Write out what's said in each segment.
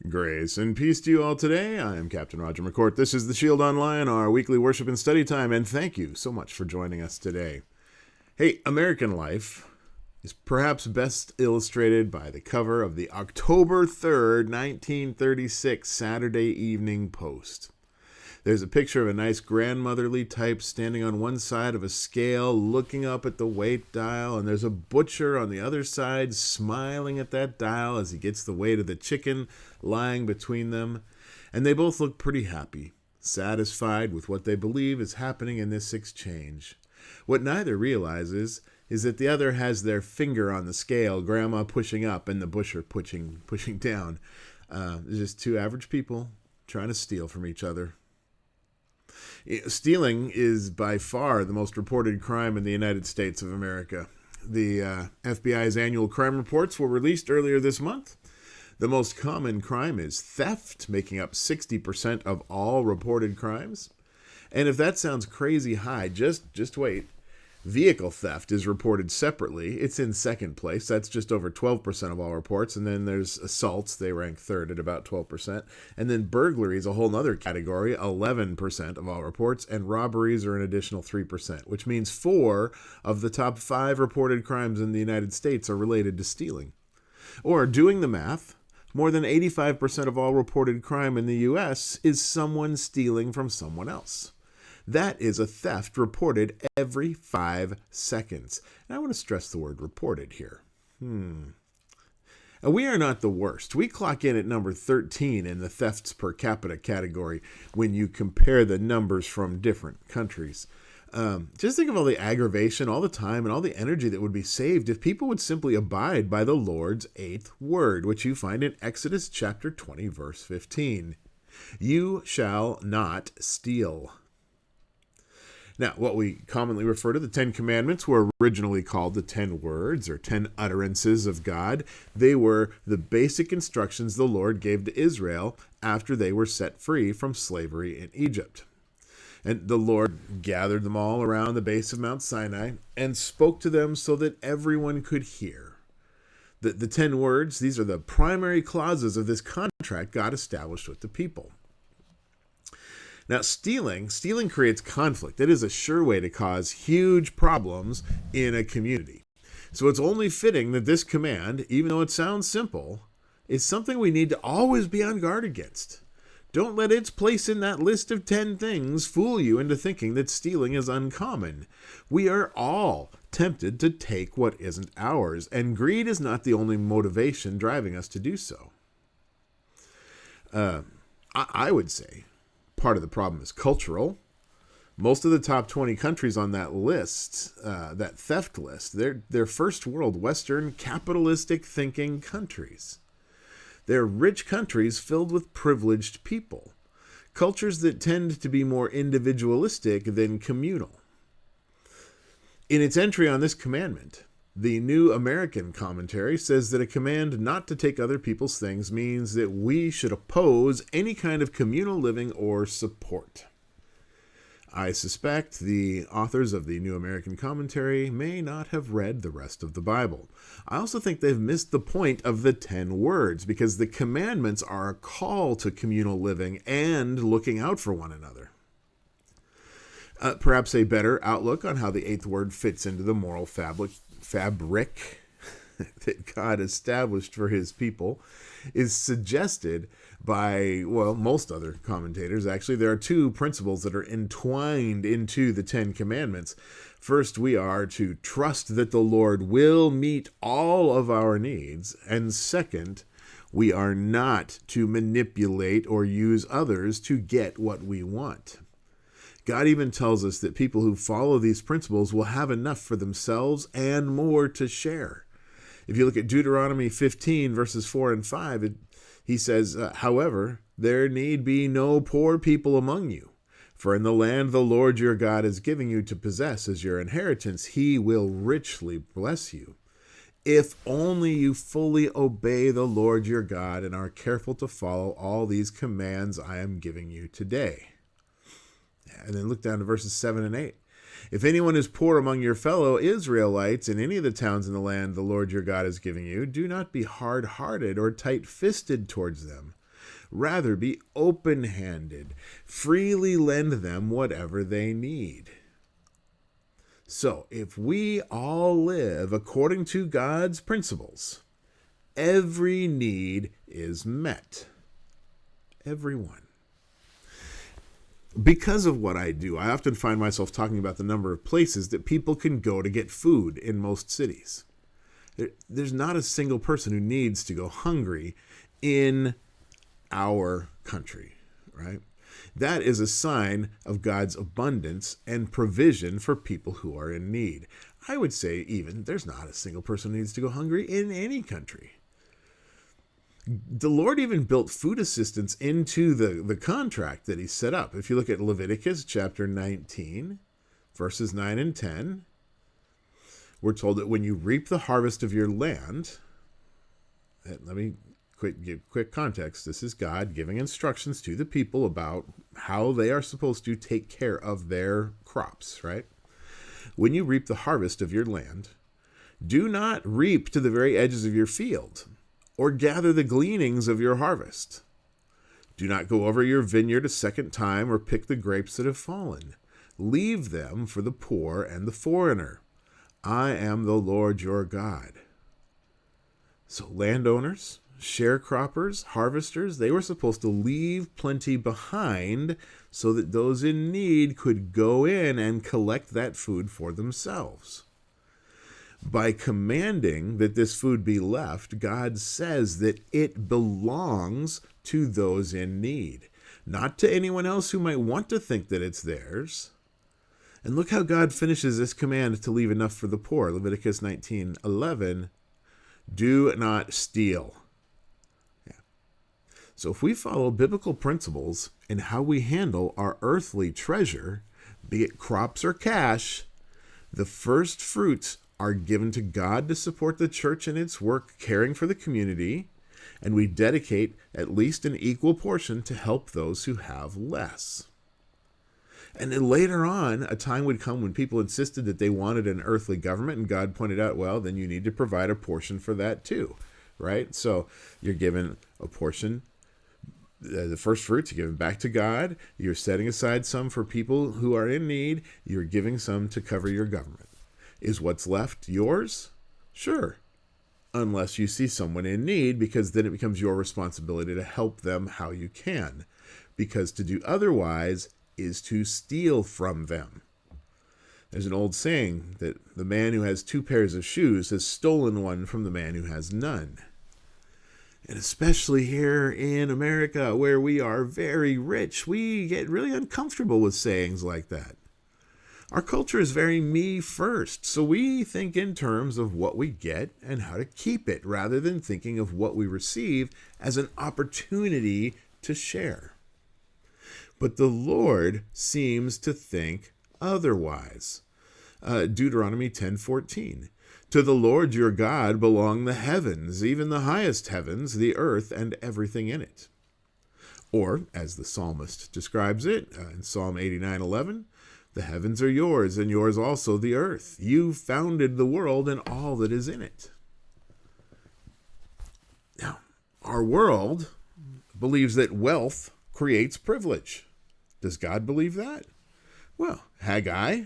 Grace and peace to you all today. I am Captain Roger McCourt. This is the Shield Online, our weekly worship and study time, and thank you so much for joining us today. Hey, American life is perhaps best illustrated by the cover of the October 3rd, 1936 Saturday Evening Post. There's a picture of a nice grandmotherly type standing on one side of a scale, looking up at the weight dial, and there's a butcher on the other side smiling at that dial as he gets the weight of the chicken lying between them. And they both look pretty happy, satisfied with what they believe is happening in this exchange. What neither realizes is that the other has their finger on the scale, grandma pushing up and the butcher pushing down. Just two average people trying to steal from each other. Stealing is by far the most reported crime in the United States of America. The FBI's annual crime reports were released earlier this month. The most common crime is theft, making up 60% of all reported crimes. And if that sounds crazy high, just wait. Vehicle theft is reported separately. It's in second place. That's just over 12% of all reports. And then there's assaults. They rank third at about 12%. And then burglary is a whole other category, 11% of all reports. And robberies are an additional 3%, which means 4 of the top 5 reported crimes in the United States are related to stealing. Or doing the math, more than 85% of all reported crime in the U.S. is someone stealing from someone else. That is a theft reported every 5 seconds. And I want to stress the word reported here. And we are not the worst. We clock in at number 13 in the thefts per capita category when you compare the numbers from different countries. Just think of all the aggravation, all the time, and all the energy that would be saved if people would simply abide by the Lord's 8th word, which you find in Exodus chapter 20, verse 15. You shall not steal. Now, what we commonly refer to the 10 Commandments were originally called the 10 Words or 10 Utterances of God. They were the basic instructions the Lord gave to Israel after they were set free from slavery in Egypt. And the Lord gathered them all around the base of Mount Sinai and spoke to them so that everyone could hear. The 10 words, these are the primary clauses of this contract God established with the people. Now, stealing creates conflict. It is a sure way to cause huge problems in a community. So it's only fitting that this command, even though it sounds simple, is something we need to always be on guard against. Don't let its place in that list of 10 things fool you into thinking that stealing is uncommon. We are all tempted to take what isn't ours, and greed is not the only motivation driving us to do so. I would say part of the problem is cultural. Most of the top 20 countries on that list, that theft list, they're first world, Western, capitalistic thinking countries. They're rich countries filled with privileged people. Cultures that tend to be more individualistic than communal. In its entry on this commandment, the New American Commentary says that a command not to take other people's things means that we should oppose any kind of communal living or support. I suspect the authors of the New American Commentary may not have read the rest of the Bible. I also think they've missed the point of the 10 words, because the commandments are a call to communal living and looking out for one another. Perhaps a better outlook on how the 8th word fits into the moral fabric that God established for his people is suggested by, most other commentators. Actually, there are 2 principles that are entwined into the 10 Commandments. First, we are to trust that the Lord will meet all of our needs. And second, we are not to manipulate or use others to get what we want. God even tells us that people who follow these principles will have enough for themselves and more to share. If you look at Deuteronomy 15, verses 4 and 5, he says, however, there need be no poor people among you, for in the land the Lord your God is giving you to possess as your inheritance, he will richly bless you. If only you fully obey the Lord your God and are careful to follow all these commands I am giving you today. And then look down to verses 7 and 8. If anyone is poor among your fellow Israelites in any of the towns in the land the Lord your God is giving you, do not be hard-hearted or tight-fisted towards them, Rather, be open-handed. Freely lend them whatever they need. So, if we all live according to God's principles, every need is met. Everyone. Because of what I do, I often find myself talking about the number of places that people can go to get food in most cities. There's not a single person who needs to go hungry in our country, right? That is a sign of God's abundance and provision for people who are in need. I would say even there's not a single person who needs to go hungry in any country. The Lord even built food assistance into the contract that he set up. If you look at Leviticus chapter 19, verses 9 and 10, we're told that when you reap the harvest of your land, let me give quick context. This is God giving instructions to the people about how they are supposed to take care of their crops, right? When you reap the harvest of your land, do not reap to the very edges of your field, or gather the gleanings of your harvest. Do not go over your vineyard a second time or pick the grapes that have fallen. Leave them for the poor and the foreigner. I am the Lord your God. So landowners, sharecroppers, harvesters, they were supposed to leave plenty behind so that those in need could go in and collect that food for themselves. By commanding that this food be left, God says that it belongs to those in need, not to anyone else who might want to think that it's theirs. And look how God finishes this command to leave enough for the poor. Leviticus 19:11, do not steal. Yeah. So if we follow biblical principles in how we handle our earthly treasure, be it crops or cash, the first fruits are given to God to support the church in its work caring for the community, and we dedicate at least an equal portion to help those who have less. And then later on, a time would come when people insisted that they wanted an earthly government, and God pointed out, well, then you need to provide a portion for that too, right? So you're given a portion, the first fruits, you're giving back to God, you're setting aside some for people who are in need, you're giving some to cover your government. Is what's left yours? Sure. Unless you see someone in need, because then it becomes your responsibility to help them how you can. Because to do otherwise is to steal from them. There's an old saying that the man who has 2 pairs of shoes has stolen one from the man who has none. And especially here in America, where we are very rich, we get really uncomfortable with sayings like that. Our culture is very me first, so we think in terms of what we get and how to keep it, rather than thinking of what we receive as an opportunity to share. But the Lord seems to think otherwise. Deuteronomy 10:14. To the Lord your God belong the heavens, even the highest heavens, the earth, and everything in it. Or, as the psalmist describes it in Psalm 89:11, the heavens are yours, and yours also the earth. You founded the world and all that is in it. Now, our world believes that wealth creates privilege. Does God believe that? Well, Haggai,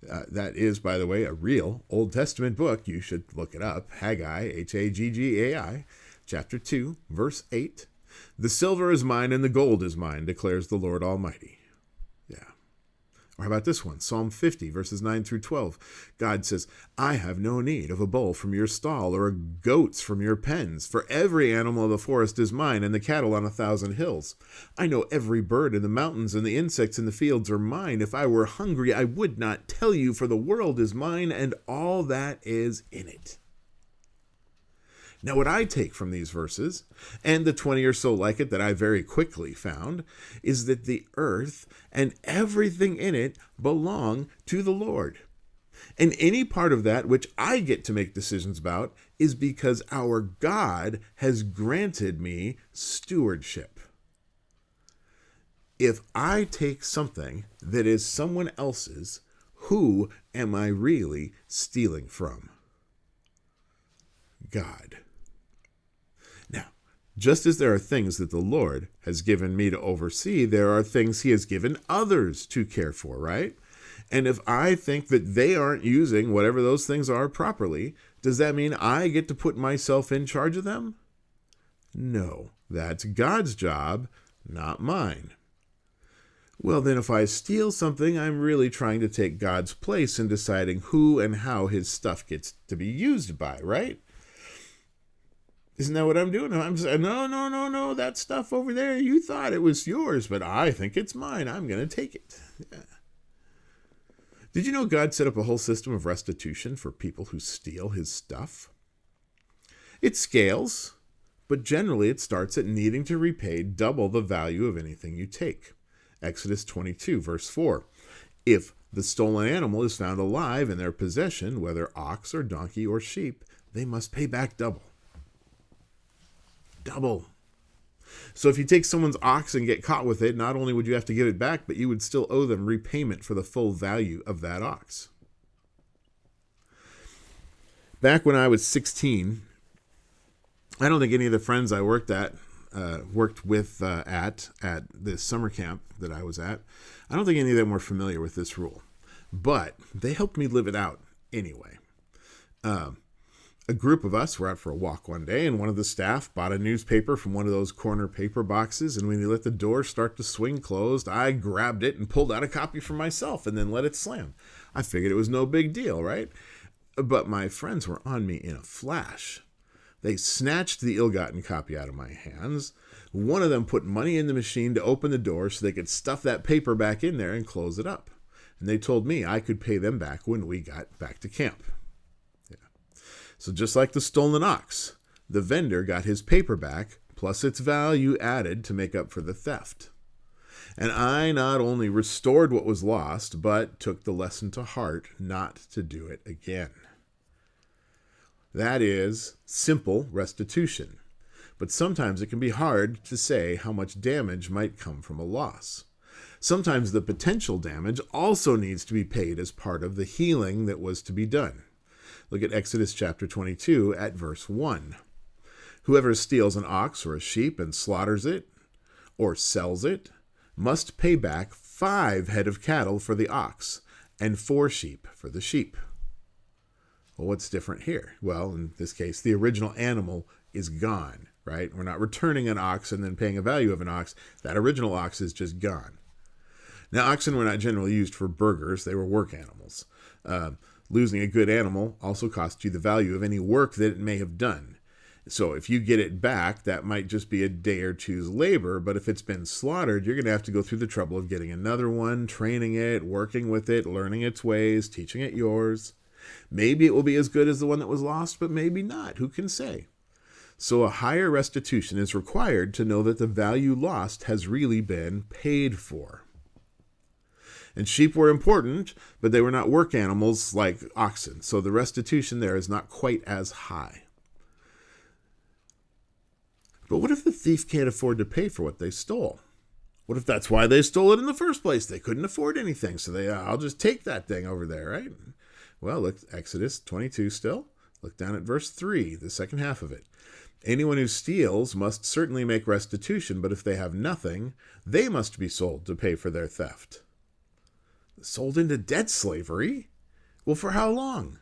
that is, by the way, a real Old Testament book. You should look it up. Haggai, Haggai, chapter 2, verse 8. The silver is mine and the gold is mine, declares the Lord Almighty. Yeah. Or how about this one? Psalm 50, verses 9 through 12. God says, I have no need of a bull from your stall or goats from your pens, for every animal of the forest is mine, and the cattle on 1,000 hills. I know every bird in the mountains, and the insects in the fields are mine. If I were hungry, I would not tell you, for the world is mine, and all that is in it. Now, what I take from these verses, and the 20 or so like it that I very quickly found, is that the earth and everything in it belong to the Lord. And any part of that which I get to make decisions about is because our God has granted me stewardship. If I take something that is someone else's, who am I really stealing from? God. Now, Just as there are things that the Lord has given me to oversee, there are things he has given others to care for, right? And if I think that they aren't using whatever those things are properly, does that mean I get to put myself in charge of them? No, that's God's job, not mine. Well, then if I steal something, I'm really trying to take God's place in deciding who and how his stuff gets to be used by, right? Isn't that what I'm doing? I'm saying, no, that stuff over there, you thought it was yours, but I think it's mine. I'm going to take it. Yeah. Did you know God set up a whole system of restitution for people who steal his stuff? It scales, but generally it starts at needing to repay double the value of anything you take. Exodus 22, verse 4. If the stolen animal is found alive in their possession, whether ox or donkey or sheep, they must pay back double. Double. So if you take someone's ox and get caught with it, not only would you have to give it back, but you would still owe them repayment for the full value of that ox. Back when I was 16, I don't think any of the friends I worked with at this summer camp that I was at, I don't think any of them were familiar with this rule. But they helped me live it out anyway. A group of us were out for a walk one day, and one of the staff bought a newspaper from one of those corner paper boxes, and when he let the door start to swing closed, I grabbed it and pulled out a copy for myself and then let it slam. I figured it was no big deal, right? But my friends were on me in a flash. They snatched the ill-gotten copy out of my hands. One of them put money in the machine to open the door so they could stuff that paper back in there and close it up. And they told me I could pay them back when we got back to camp. So just like the stolen ox, the vendor got his paper back, plus its value added to make up for the theft. And I not only restored what was lost, but took the lesson to heart not to do it again. That is simple restitution. But sometimes it can be hard to say how much damage might come from a loss. Sometimes the potential damage also needs to be paid as part of the healing that was to be done. Look at Exodus chapter 22 at verse 1. Whoever steals an ox or a sheep and slaughters it or sells it must pay back 5 head of cattle for the ox and 4 sheep for the sheep. Well, what's different here? Well, in this case, the original animal is gone, right? We're not returning an ox and then paying a value of an ox. That original ox is just gone. Now, oxen were not generally used for burgers. They were work animals. Losing a good animal also costs you the value of any work that it may have done. So if you get it back, that might just be a day or two's labor, but if it's been slaughtered, you're going to have to go through the trouble of getting another one, training it, working with it, learning its ways, teaching it yours. Maybe it will be as good as the one that was lost, but maybe not. Who can say? So a higher restitution is required to know that the value lost has really been paid for. And sheep were important, but they were not work animals like oxen. So the restitution there is not quite as high. But what if the thief can't afford to pay for what they stole? What if that's why they stole it in the first place? They couldn't afford anything, so I'll just take that thing over there, right? Well, look, Exodus 22 still. Look down at verse 3, the second half of it. Anyone who steals must certainly make restitution, but if they have nothing, they must be sold to pay for their theft. Sold into debt slavery? Well, for how long?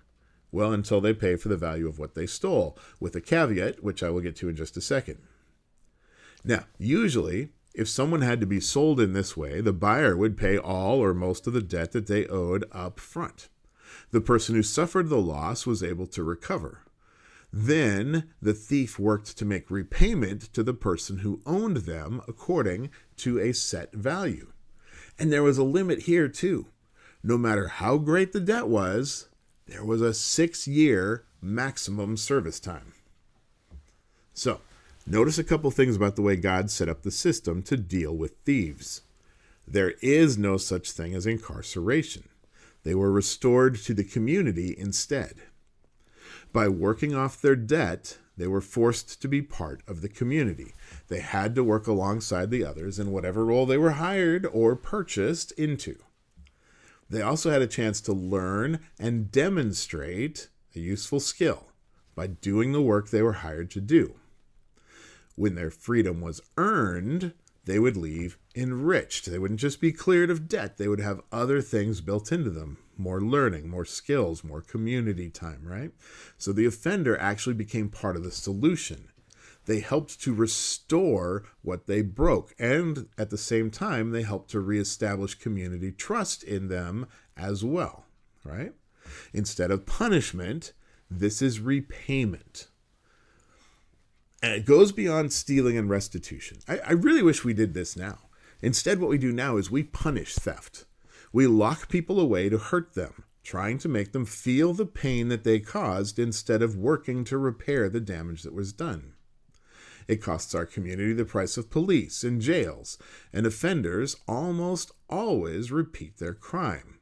Well, until they pay for the value of what they stole, with a caveat, which I will get to in just a second. Now, usually, if someone had to be sold in this way, the buyer would pay all or most of the debt that they owed up front. The person who suffered the loss was able to recover. Then the thief worked to make repayment to the person who owned them according to a set value. And there was a limit here too. No matter how great the debt was, there was a 6-year maximum service time. So, notice a couple things about the way God set up the system to deal with thieves. There is no such thing as incarceration. They were restored to the community instead. By working off their debt, they were forced to be part of the community. They had to work alongside the others in whatever role they were hired or purchased into. They also had a chance to learn and demonstrate a useful skill by doing the work they were hired to do. When their freedom was earned, they would leave enriched. They wouldn't just be cleared of debt. They would have other things built into them. More learning, more skills, more community time, right? So the offender actually became part of the solution. They helped to restore what they broke. And at the same time, they helped to reestablish community trust in them as well, right? Instead of punishment, this is repayment. And it goes beyond stealing and restitution. I really wish we did this now. Instead, what we do now is we punish theft. We lock people away to hurt them, trying to make them feel the pain that they caused instead of working to repair the damage that was done. It costs our community the price of police and jails, and offenders almost always repeat their crime.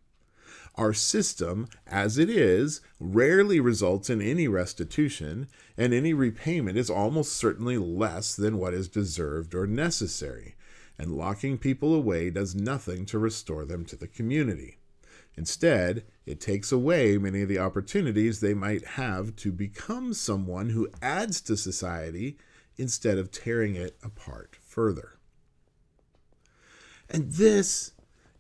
Our system, as it is, rarely results in any restitution, and any repayment is almost certainly less than what is deserved or necessary, and locking people away does nothing to restore them to the community. Instead, it takes away many of the opportunities they might have to become someone who adds to society instead of tearing it apart further. And this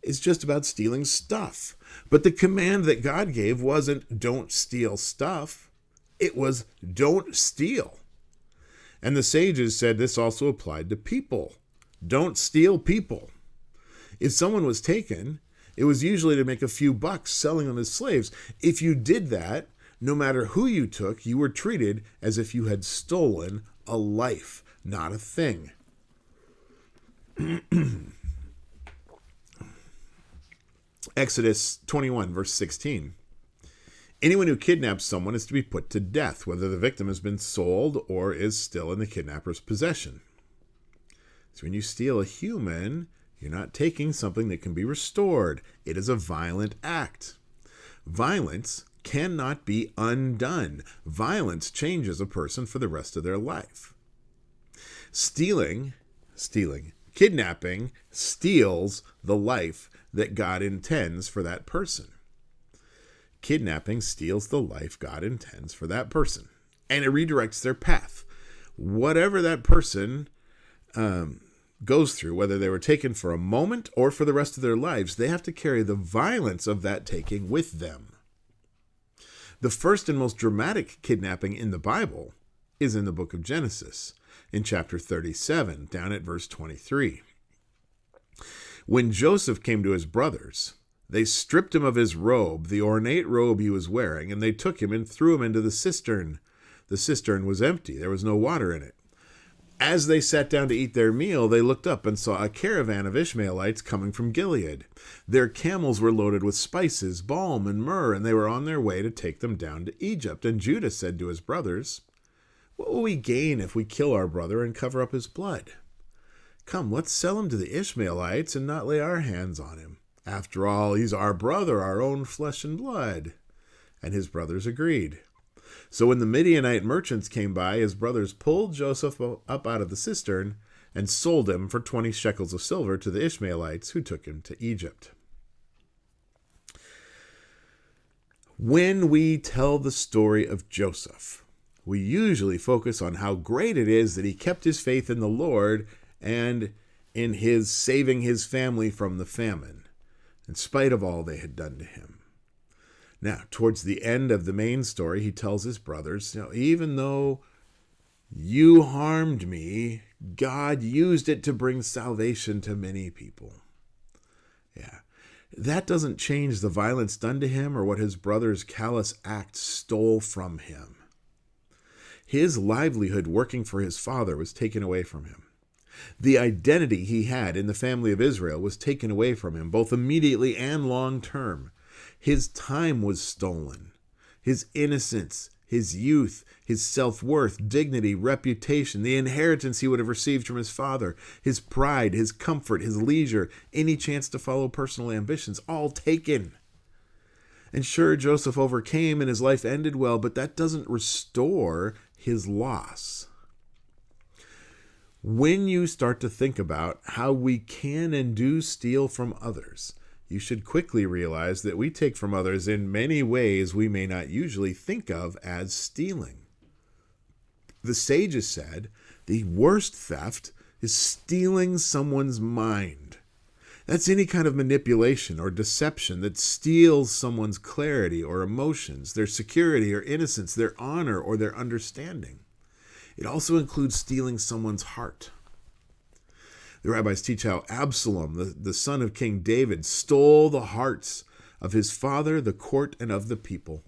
is just about stealing stuff. But the command that God gave wasn't don't steal stuff. It was don't steal. And the sages said this also applied to people. Don't steal people. If someone was taken, it was usually to make a few bucks selling them as slaves. If you did that, no matter who you took, you were treated as if you had stolen a life, not a thing. Exodus 21, verse 16. Anyone who kidnaps someone is to be put to death, whether the victim has been sold or is still in the kidnapper's possession. So when you steal a human, you're not taking something that can be restored. It is a violent act. Violence cannot be undone. Violence changes a person for the rest of their life. Kidnapping steals the life that God intends for that person. Kidnapping steals the life God intends for that person, and it redirects their path. Whatever that person goes through, whether they were taken for a moment or for the rest of their lives, they have to carry the violence of that taking with them. The first and most dramatic kidnapping in the Bible is in the book of Genesis, in chapter 37, down at verse 23. When Joseph came to his brothers, they stripped him of his robe, the ornate robe he was wearing, and they took him and threw him into the cistern. The cistern was empty. There was no water in it. As they sat down to eat their meal, they looked up and saw a caravan of Ishmaelites coming from Gilead. Their camels were loaded with spices, balm, and myrrh, and they were on their way to take them down to Egypt. And Judah said to his brothers, "What will we gain if we kill our brother and cover up his blood? Come, let's sell him to the Ishmaelites and not lay our hands on him. After all, he's our brother, our own flesh and blood." And his brothers agreed. So when the Midianite merchants came by, his brothers pulled Joseph up out of the cistern and sold him for 20 shekels of silver to the Ishmaelites, who took him to Egypt. When we tell the story of Joseph, we usually focus on how great it is that he kept his faith in the Lord and in his saving his family from the famine, in spite of all they had done to him. Now, towards the end of the main story, he tells his brothers, even though you harmed me, God used it to bring salvation to many people. Yeah, that doesn't change the violence done to him or what his brother's callous act stole from him. His livelihood working for his father was taken away from him. The identity he had in the family of Israel was taken away from him, both immediately and long term. His time was stolen. His innocence, his youth, his self-worth, dignity, reputation, the inheritance he would have received from his father, his pride, his comfort, his leisure, any chance to follow personal ambitions, all taken. And sure, Joseph overcame and his life ended well, but that doesn't restore his loss. When you start to think about how we can and do steal from others, you should quickly realize that we take from others in many ways we may not usually think of as stealing. The sages said The worst theft is stealing someone's mind. That's any kind of manipulation or deception that steals someone's clarity or emotions, their security or innocence, their honor or their understanding. It also includes stealing someone's heart. The rabbis teach how Absalom, the son of King David, stole the hearts of his father, the court, and of the people.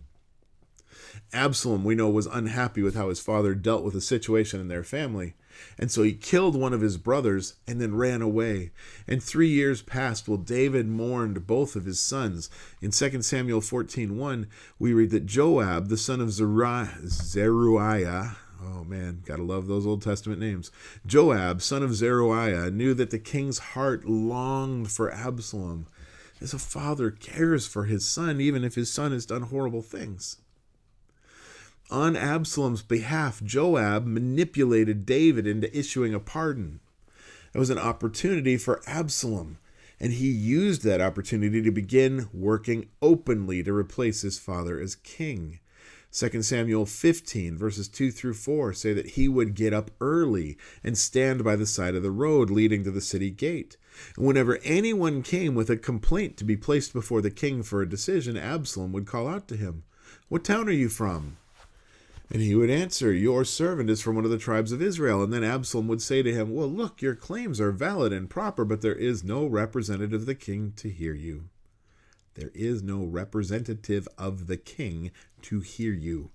Absalom, we know, was unhappy with how his father dealt with the situation in their family, and so he killed one of his brothers and then ran away. And 3 years passed while David mourned both of his sons. In 2 Samuel 14:1, we read that Joab, the son of Zeruiah, oh man, gotta love those Old Testament names. Joab, son of Zeruiah, knew that the king's heart longed for Absalom, as a father cares for his son, even if his son has done horrible things. On Absalom's behalf, Joab manipulated David into issuing a pardon. It was an opportunity for Absalom, and he used that opportunity to begin working openly to replace his father as king. 2 Samuel 15, verses 2 through 4 say that he would get up early and stand by the side of the road leading to the city gate. And whenever anyone came with a complaint to be placed before the king for a decision, Absalom would call out to him, "What town are you from?" And he would answer, "Your servant is from one of the tribes of Israel." And then Absalom would say to him, "Well, look, your claims are valid and proper, but there is no representative of the king to hear you." There is no representative of the king to hear you.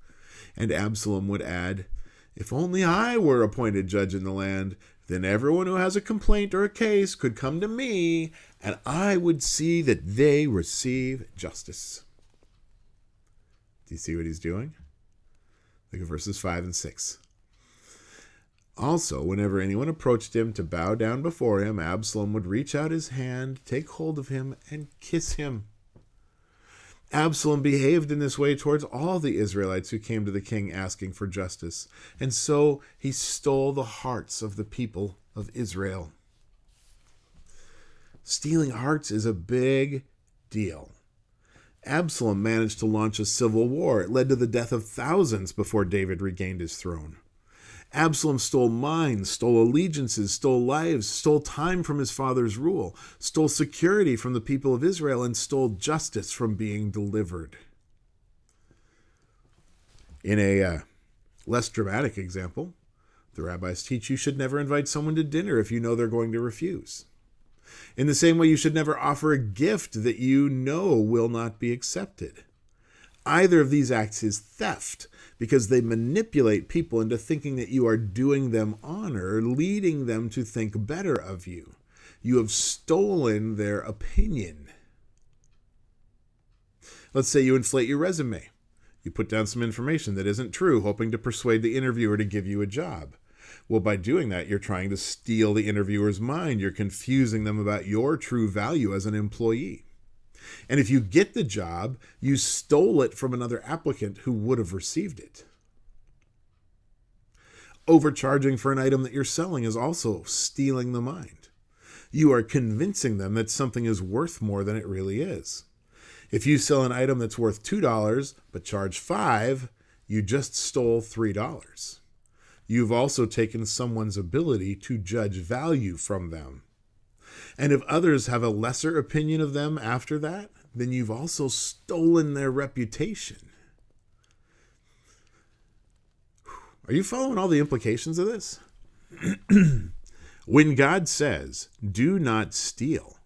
And Absalom would add, "If only I were appointed judge in the land, then everyone who has a complaint or a case could come to me, and I would see that they receive justice." Do you see what he's doing? Look at verses 5 and 6. Also, whenever anyone approached him to bow down before him, Absalom would reach out his hand, take hold of him, and kiss him. Absalom behaved in this way towards all the Israelites who came to the king asking for justice, and so he stole the hearts of the people of Israel. Stealing hearts is a big deal. Absalom managed to launch a civil war. It led to the death of thousands before David regained his throne. Absalom stole minds, stole allegiances, stole lives, stole time from his father's rule, stole security from the people of Israel, and stole justice from being delivered. In a less dramatic example, the rabbis teach you should never invite someone to dinner if you know they're going to refuse. In the same way, you should never offer a gift that you know will not be accepted. Either of these acts is theft because they manipulate people into thinking that you are doing them honor, leading them to think better of you. You have stolen their opinion. Let's say you inflate your resume. You put down some information that isn't true, hoping to persuade the interviewer to give you a job. Well, by doing that, you're trying to steal the interviewer's mind. You're confusing them about your true value as an employee. And if you get the job, you stole it from another applicant who would have received it. Overcharging for an item that you're selling is also stealing the mind. You are convincing them that something is worth more than it really is. If you sell an item that's worth $2 but charge $5, you just stole $3. You've also taken someone's ability to judge value from them. And if others have a lesser opinion of them after that, then you've also stolen their reputation. Are you following all the implications of this? When God says, "do not steal,"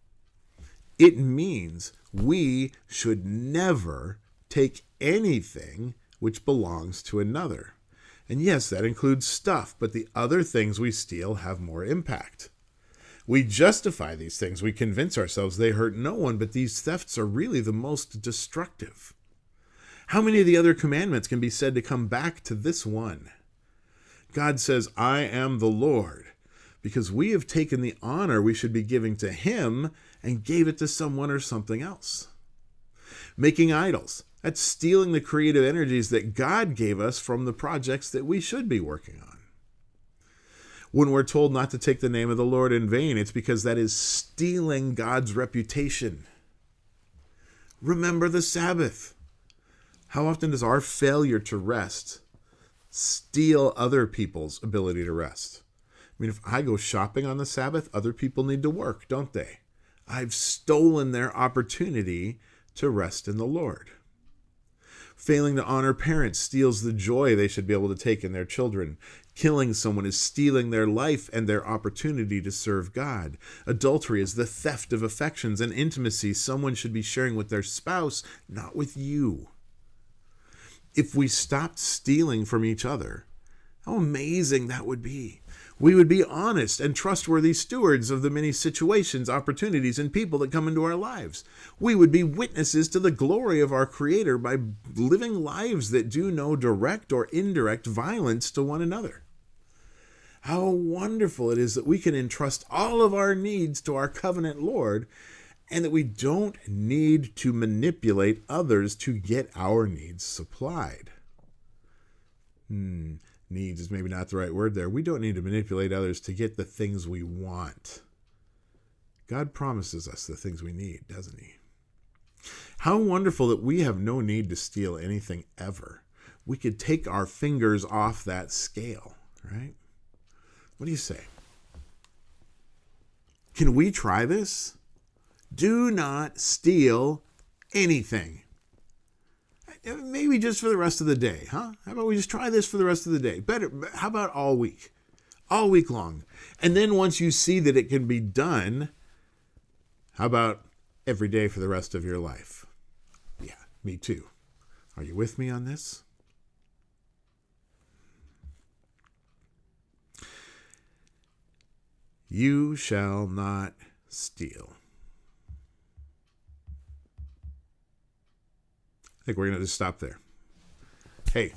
it means we should never take anything which belongs to another. And yes, that includes stuff, but the other things we steal have more impact. We justify these things. We convince ourselves they hurt no one, but these thefts are really the most destructive. How many of the other commandments can be said to come back to this one? God says, "I am the Lord," because we have taken the honor we should be giving to him and gave it to someone or something else. Making idols. That's stealing the creative energies that God gave us from the projects that we should be working on. When we're told not to take the name of the Lord in vain, it's because that is stealing God's reputation. Remember the Sabbath. How often does our failure to rest steal other people's ability to rest? mean, if I go shopping on the Sabbath, other people need to work, don't they? I've stolen their opportunity to rest in the Lord. Failing to honor parents steals the joy they should be able to take in their children. Killing someone is stealing their life and their opportunity to serve God. Adultery is the theft of affections and intimacy someone should be sharing with their spouse, not with you. If we stopped stealing from each other, how amazing that would be. We would be honest and trustworthy stewards of the many situations, opportunities, and people that come into our lives. We would be witnesses to the glory of our Creator by living lives that do no direct or indirect violence to one another. How wonderful it is that we can entrust all of our needs to our covenant Lord, and that we don't need to manipulate others to get our needs supplied. Needs is maybe not the right word there. We don't need to manipulate others to get the things we want. God promises us the things we need, doesn't he? How wonderful that we have no need to steal anything ever. We could take our fingers off that scale, right? What do you say? Can we try this? Do not steal anything. Maybe just for the rest of the day, huh? How about we just try this for the rest of the day? Better, how about all week? All week long. And then once you see that it can be done, how about every day for the rest of your life? Yeah, me too. Are you with me on this? You shall not steal. I think we're going to just stop there. Hey,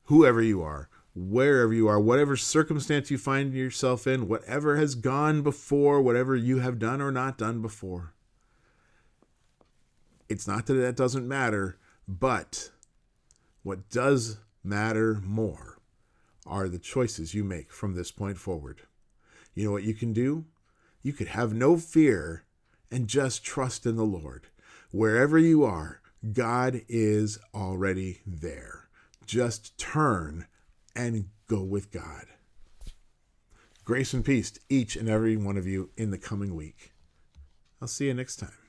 whoever you are, wherever you are, whatever circumstance you find yourself in, whatever has gone before, whatever you have done or not done before, it's not that that doesn't matter, but what does matter more are the choices you make from this point forward. You know what you can do? You could have no fear and just trust in the Lord. Wherever you are, God is already there. Just turn and go with God. Grace and peace to each and every one of you in the coming week. I'll see you next time.